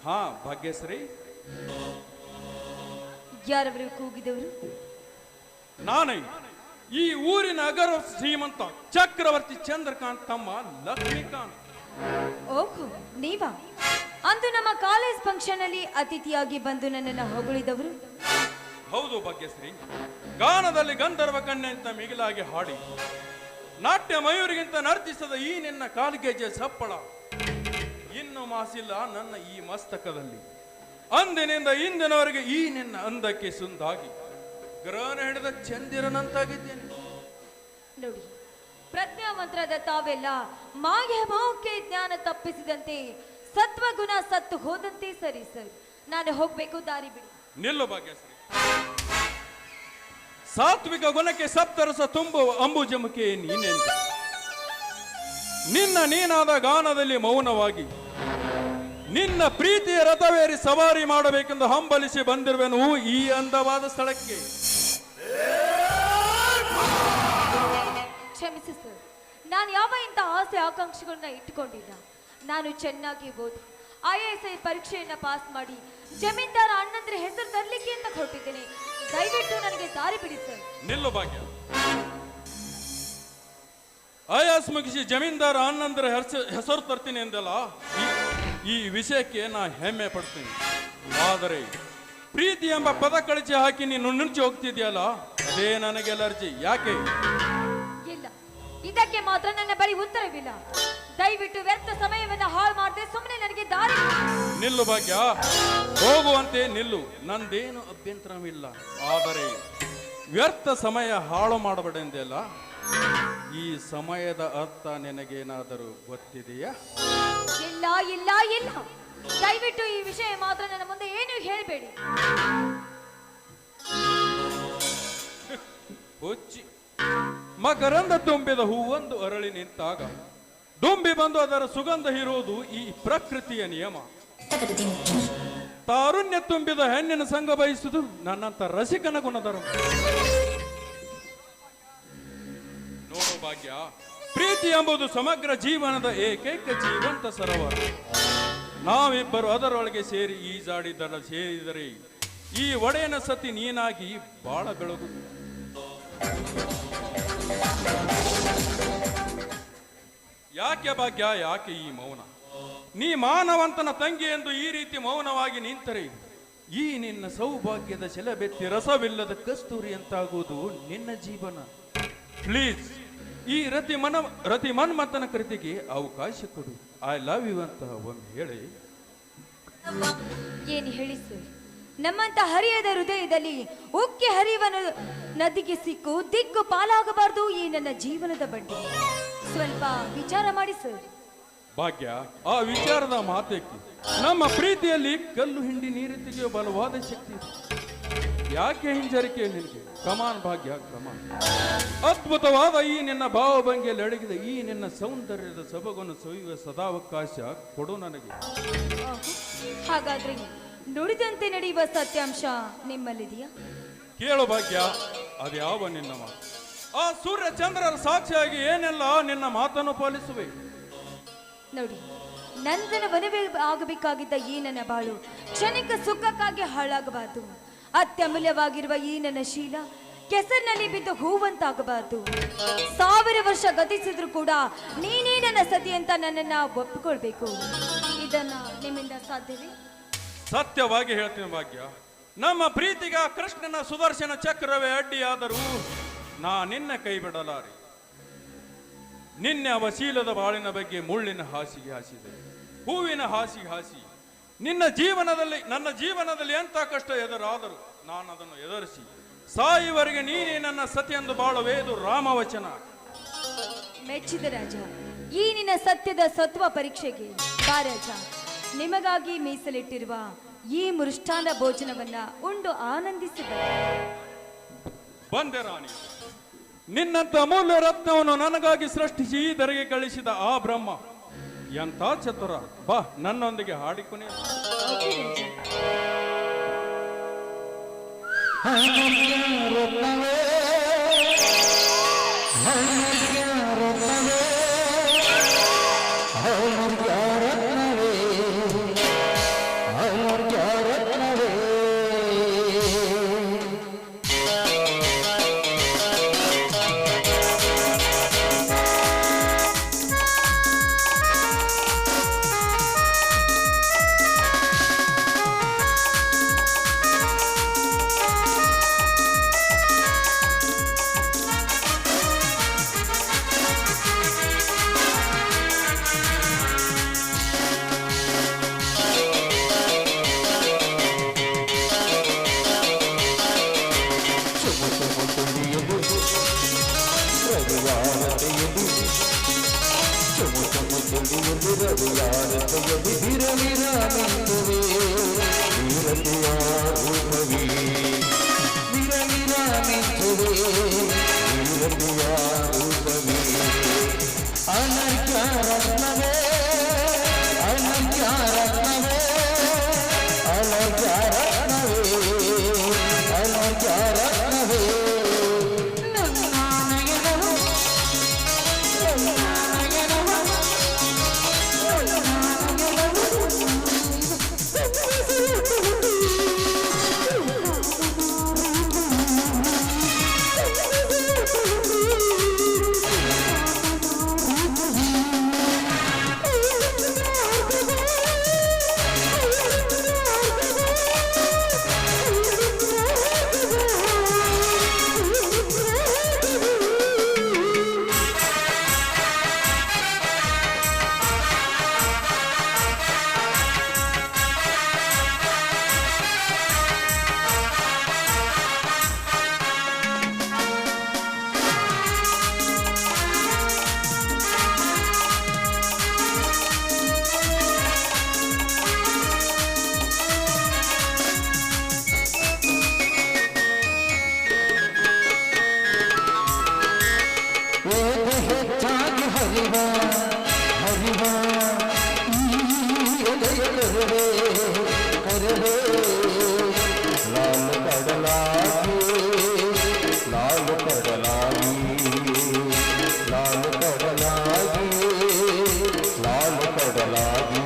ಹಾ ಭಾಗ್ಯಶ್ರೀ, ಯಾರವರು ಕೂಗಿದವರು? ನಾನೇ ಈ ಊರಿನ ಅಗರ ಶ್ರೀಮಂತ ಚಕ್ರವರ್ತಿ ಚಂದ್ರಕಾಂತ್ ತಮ್ಮ ಲಕ್ಷ್ಮೀಕಾಂತ್. ಓಹೋ, ನೀವಾ? ಅಂದು ನಮ್ಮ ಕಾಲೇಜ್ ಫಂಕ್ಷನ್ ಅಲ್ಲಿ ಅತಿಥಿಯಾಗಿ ಬಂದು ನನ್ನನ್ನು ಹೊಗಳಿದವರು? ಹೌದು ಭಾಗ್ಯಶ್ರೀ, ಗಾನದಲ್ಲಿ ಗಂಧರ್ವ ಕನ್ಯೆ ಅಂತ ಮಿಗಿಲಾಗಿ ಹಾಡಿ ನಾಟ್ಯ ಮಯೂರಿಗಿಂತ ನರ್ತಿಸದ ಈ ನಿನ್ನ ಕಾಲಿಗೆಜ್ಜೆ ಸಪ್ಪಳ ಇನ್ನು ಮಾಸಿಲ್ಲ ನನ್ನ ಈ ಮಸ್ತಕದಲ್ಲಿ. ಅಂದಿನಿಂದ ಇಂದಿನವರೆಗೆ ಈ ನಿನ್ನ ಅಂದಕ್ಕೆ ಸುಂದಾಗಿ ಗ್ರಹಣ ಹಿಡಿದ ಚಂದಿರನಂತಾಗಿದ್ದೇನೆ. ನೋಡಿ, ಪ್ರಜ್ಞಾ ಮಂತ್ರದ ತಾವೆಲ್ಲ ಮಾಯ ಮೋಹಕ್ಕೆ ಜ್ಞಾನ ತಪ್ಪಿಸಿದಂತೆ ಸತ್ವಗುಣ ಸತ್ತು ಹೋದಂತೆ. ಸರಿ ಸರಿ, ನಾನು ಹೋಗ್ಬೇಕು, ದಾರಿ ಬಿಡಿ. ನಿಲ್ಲು ಭಾಗ್ಯಶ್ರೀ, ಸಾತ್ವಿಕ ಗುಣಕ್ಕೆ ಸಪ್ತರಸ ತುಂಬುವ ಅಂಬುಜಮುಖಿ ನೀನೆಂದು ನೀನಾದ ಗಾನದಲ್ಲಿ ಮೌನವಾಗಿ ನಿನ್ನ ಪ್ರೀತಿಯ ರಥವೇರಿ ಸವಾರಿ ಮಾಡಬೇಕೆಂದು ಹಂಬಲಿಸಿ ಬಂದಿರುವೆನು ಈ ಅಂದವಾದ ಸ್ಥಳಕ್ಕೆ. ಕ್ಷಮಿಸಿ ಸರ್, ನಾನು ಯಾವ ಇಂಥ ಆಸೆ ಆಕಾಂಕ್ಷೆಗಳನ್ನ ಇಟ್ಟುಕೊಂಡಿಲ್ಲ. ನಾನು ಚೆನ್ನಾಗಿ ಓದಿ IAS ಪರೀಕ್ಷೆಯನ್ನ ಪಾಸ್ ಮಾಡಿ ಜಮೀನ್ದಾರ ಅಣ್ಣಂದ್ರೆ ಹೆಸರು ತರಲಿಕ್ಕೆ ಅಂತ ಹೊರಟಿದ್ದೇನೆ. ದಯವಿಟ್ಟು ನನಗೆ ದಾರಿ ಬಿಡಿ ಸರ್. ನಿಲ್ಲು ಭಾಗ್ಯ, IAS ಮುಗಿಸಿ ಜಮೀನ್ದಾರ ಅಣ್ಣಂದ್ರೆ ಹೆಸರು ತರ್ತೀನಿ ಎಂದಲ್ಲ, ಈ ವಿಷಯಕ್ಕೆ ನಾ ಹೆಮ್ಮೆ ಪಡ್ತೀನಿ. ಆದರೆ ಪ್ರೀತಿ ಎಂಬ ಪದ ಕಳಚಿ ಹಾಕಿ ನೀನು ನುಂಚಿ ಹೋಗ್ತಿದ್ಯಲ್ಲ, ಅದೇ ನನಗೆ ಅಲರ್ಜಿ. ಯಾಕೆ? ಇಲ್ಲ, ಇದಕ್ಕೆ ಮಾತ್ರ ನನ್ನ ಬಳಿ ಉತ್ತರವಿಲ್ಲ. ದಯವಿಟ್ಟು ವ್ಯರ್ಥ ಸಮಯವನ್ನ ಹಾಳು ಮಾಡದೆ ಸುಮ್ಮನೆ ನನಗೆ ದಾರಿ. ನಿಲ್ಲು ಭಾಗ್ಯ, ಹೋಗುವಂತೆ ನಿಲ್ಲು, ನಂದೇನು ಅಭ್ಯಂತರವಿಲ್ಲ. ಆದರೆ ವ್ಯರ್ಥ ಸಮಯ ಹಾಳು ಮಾಡಬೇಡೆಂದೆಲ್ಲ, ಈ ಸಮಯದ ಅರ್ಥ ನಿನಗೇನಾದರೂ ಗೊತ್ತಿದೆಯಾ? ಇಲ್ಲ ಇಲ್ಲ ಇಲ್ಲ, ದಯವಿಟ್ಟು ಈ ವಿಷಯ ಮಾತ್ರ ನನ್ನ ಮುಂದೆ ಏನು ಹೇಳಬೇಡಿ. ಹುಚ್ಚಿ, ಮಕರಂದ ತುಂಬಿದ ಹೂವೊಂದು ಅರಳಿ ನಿಂತಾಗ ದುಂಬಿ ಬಂದು ಅದರ ಸುಗಂಧ ಹೀರುವುದು ಈ ಪ್ರಕೃತಿಯ ನಿಯಮ. ತಾರುಣ್ಯ ತುಂಬಿದ ಹೆಣ್ಣಿನ ಸಂಘ ಬಯಸುವುದು ನನ್ನಂತ ರಸಿಕನ ಗುಣಧರ್ಮ. ನೋಡು ಭಾಗ್ಯ, ಪ್ರೀತಿ ಎಂಬುದು ಸಮಗ್ರ ಜೀವನದ ಏಕೈಕ ಜೀವಂತ ಸರೋವರ. ನಾವಿಬ್ಬರು ಅದರೊಳಗೆ ಸೇರಿ ಈಜಾಡಿ ದಡ ಸೇರಿದರೆ ಈ ಒಡೆಯನ ಸತಿ ನೀನಾಗಿ ಬಾಳ ಬೆಳಗು. ಯಾಕೆ ಭಾಗ್ಯ, ಯಾಕೆ ಈ ಮೌನ? ನೀ ಮಾನವಂತನ ತಂಗಿ ಎಂದು ಈ ರೀತಿ ಮೌನವಾಗಿ ನಿಂತರೆ ಈ ನಿನ್ನ ಸೌಭಾಗ್ಯದ ಸೆಲೆಬೆತ್ತಿ ರಸವಿಲ್ಲದ ಕಸ್ತೂರಿ ಅಂತಾಗುವುದು ನಿನ್ನ ಜೀವನ. ಪ್ಲೀಸ್, ಈ ರತಿ ಮನ್ಮಥನ ಕೃತಿಗೆ ಅವಕಾಶ ಕೊಡು. ಐ ಲವ್ ಯು ಅಂತ ಒಮ್ಮೆ ಹೇಳಿ. ಏನು ಹೇಳಿ ಸರ್, ನಮ್ಮಂತ ಹರಿಯದ ಹೃದಯದಲ್ಲಿ ಉಕ್ಕಿ ಹರಿಯುವ ನದಿಗೆ ಸಿಕ್ಕು ದಿಕ್ಕು ಪಾಲಾಗಬಾರದು ಈ ನನ್ನ ಜೀವನದ ಬಗ್ಗೆ. ಸ್ವಲ್ಪ ವಿಚಾರ ಮಾಡಿ ಸರ್. ಭಾಗ್ಯ, ಆ ವಿಚಾರದ ಮಾತೇಕೆ? ನಮ್ಮ ಪ್ರೀತಿಯಲ್ಲಿ ಕಲ್ಲು ಹಿಂಡಿ ನೀರು ತೆಗೆಯುವ ಬಲವಾದ ಶಕ್ತಿ. ಯಾಕೆ ಹಿಂಜರಿಕೆ ನಿನಗೆ? ಕಮಾನ್ ಭಾಗ್ಯ, ಕಮಾನ್. ಅದ್ಭುತವಾದ ಈ ನಿನ್ನ ಭಾವಭಂಗಿಯಲ್ಲಿ ಅಡಗಿದ ಈ ನಿನ್ನ ಸೌಂದರ್ಯದ ಸೊಬಗನ್ನು ಸವಿಯುವ ಸದಾವಕಾಶ ಕೊಡು ನನಗೆ. ಹಾಗಾದ್ರೆ ನುಡಿದಂತೆ ನಡೆಯುವ ಸತ್ಯಾಂಶ ನಿಮ್ಮಲ್ಲಿದೆಯಾ? ಕೇಳು ಭಾಗ್ಯ, ಅದ್ಯಾವ ನಿನ್ನ ಮಾತು? ಆ ಸೂರ್ಯ ಚಂದ್ರರ ಸಾಕ್ಷಿಯಾಗಿ ಏನೆಲ್ಲ ನಿನ್ನ ಮಾತನ್ನು ಪಾಲಿಸುವೆ. ನೋಡಿ, ನಂದನ ವನವೇ ಆಗಬೇಕಾಗಿದ್ದ ಈ ನನ್ನ ಬಾಳು ಕ್ಷಣಿಕ ಸುಖಕ್ಕಾಗಿ ಹಾಳಾಗಬಾರದು. ಅತ್ಯಮೂಲ್ಯವಾಗಿರುವ ಈ ನನ್ನ ಶೀಲ ಕೆಸರಿನಲ್ಲಿ ಬಿದ್ದು ಹೂವಂತಾಗಬಾರದು. 1000 ವರ್ಷ ಗತಿಸಿದ್ರು ಕೂಡ ನೀನೇ ನನ್ನ ಸತಿ ಅಂತ ನನ್ನನ್ನ ಒಪ್ಪಿಕೊಳ್ಬೇಕು. ಇದನ್ನ ನಿಮ್ಮಿಂದ ಸಾಧ್ಯವೇ? ಸತ್ಯವಾಗಿ ಹೇಳ್ತೀನಿ ಭಾಗ್ಯ, ನಮ್ಮ ಪ್ರೀತಿಗೆ ಕೃಷ್ಣನ ಸುದರ್ಶನ ಚಕ್ರವೇ ಅಡ್ಡಿಯಾದರೂ ನಾ ನಿನ್ನ ಕೈ ಬಿಡಲಾರೆ. ನಿನ್ನೆ ಅವಶೀಲದ ಬಾಳಿನ ಬಗ್ಗೆ ಮುಳ್ಳಿನ ಹಾಸಿಗೆ ಹಾಸಿದೆ, ಹೂವಿನ ಹಾಸಿಗೆ ಹಾಸಿ ನನ್ನ ಜೀವನದಲ್ಲಿ ಎಂಥ ಕಷ್ಟ ಎದುರಾದರೂ ನಾನು ಅದನ್ನು ಎದುರಿಸಿ ಸಾಯುವರೆಗೆ ನೀನೇ ನನ್ನ ಸತಿಯೆಂದು ಬಾಳುವುದು ರಾಮವಚನ. ಮೆಚ್ಚಿದ ರಾಜ, ಈ ನಿನ್ನ ಸತ್ಯದ ಸತ್ವ ಪರೀಕ್ಷೆಗೆ ಬಾ ರಾಜ. ನಿಮಗಾಗಿ ಮೀಸಲಿಟ್ಟಿರುವ ಈ ಮೃಷ್ಟಾನ ಭೋಜನವನ್ನ ಉಂಡು ಆನಂದಿಸಿ ಬಂದೆ ರಾಣಿ. ನಿನ್ನಂತ ಅಮೂಲ್ಯ ರತ್ನವನ್ನು ನನಗಾಗಿ ಸೃಷ್ಟಿಸಿ ಧರೆಗೆ ಕಳಿಸಿದ ಆ ಬ್ರಹ್ಮ ಎಂಥ ಚತುರ. ಬಾ, ನನ್ನೊಂದಿಗೆ ಹಾಡಿಕೊನೆ. ಕರವೇ ಕರವೇ ಲಾಲು ಕಡಲಾಗಿ ಲಾಲು ಕಡಲಾಗಿ ಲಾಲು ಕಡಲಾಗಿ ಲಾಲು ಕಡಲಾಗಿ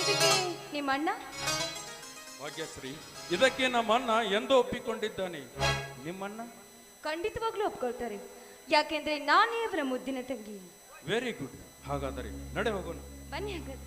ಇದಕ್ಕೆ ನಿಮ್ಮ ಅಣ್ಣ ಭಾಗ್ಯಶ್ರೀ, ಇದಕ್ಕೆ ನಮ್ಮ ಅಣ್ಣ ಎಂದೋ ಒಪ್ಪಿಕೊಂಡಿದ್ದಾನೆ. ನಿಮ್ಮಣ್ಣ ಖಂಡಿತವಾಗ್ಲೂ ಒಪ್ಕೊಳ್ತಾರೆ, ಯಾಕೆಂದ್ರೆ ನಾನೇ ಅವರ ಮುದ್ದಿನ ತಂಗಿ. Very good. ಹಾಗಾದರೆ ನಡೆ ಹೋಗೋಣ. ಬನ್ನಿ ಹಾಗಾದ್ರೆ.